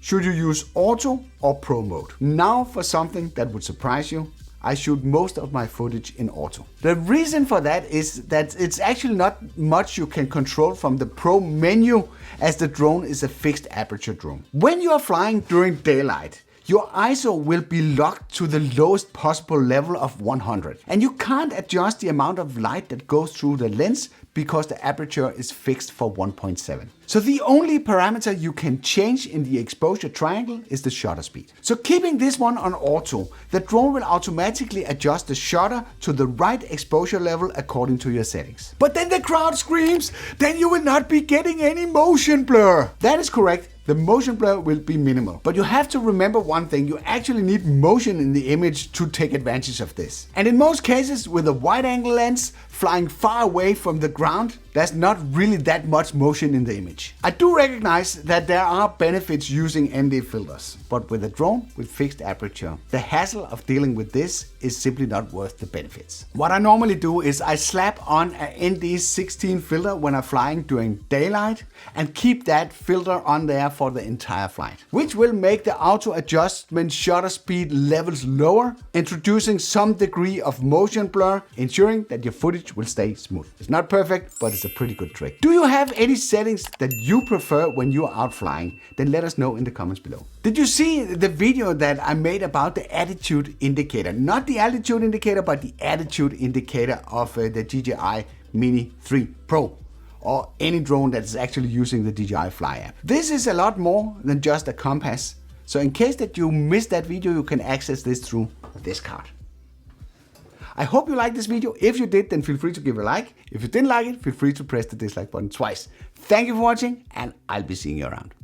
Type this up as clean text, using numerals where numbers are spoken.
Should you use auto or pro mode? Now for something that would surprise you. I shoot most of my footage in auto. The reason for that is that it's actually not much you can control from the Pro menu, as the drone is a fixed aperture drone. When you are flying during daylight, your ISO will be locked to the lowest possible level of 100. And you can't adjust the amount of light that goes through the lens because the aperture is fixed for 1.7. So the only parameter you can change in the exposure triangle is the shutter speed. So keeping this one on auto, the drone will automatically adjust the shutter to the right exposure level according to your settings. But then the crowd screams, then you will not be getting any motion blur. That is correct. The motion blur will be minimal. But you have to remember one thing, you actually need motion in the image to take advantage of this. And in most cases, with a wide angle lens flying far away from the ground, there's not really that much motion in the image. I do recognize that there are benefits using ND filters, but with a drone with fixed aperture, the hassle of dealing with this is simply not worth the benefits. What I normally do is I slap on a ND16 filter when I'm flying during daylight and keep that filter on there for the entire flight, which will make the auto adjustment shutter speed levels lower, introducing some degree of motion blur, ensuring that your footage will stay smooth. It's not perfect, but it's a pretty good trick. Do you have any settings that you prefer when you are out flying? Then let us know in the comments below. Did you see the video that I made about the attitude indicator? Not the altitude indicator, but the attitude indicator of the DJI Mini 3 Pro, or any drone that is actually using the DJI Fly app. This is a lot more than just a compass. So in case that you missed that video, you can access this through this card. I hope you liked this video. If you did, then feel free to give it a like. If you didn't like it, feel free to press the dislike button twice. Thank you for watching, and I'll be seeing you around.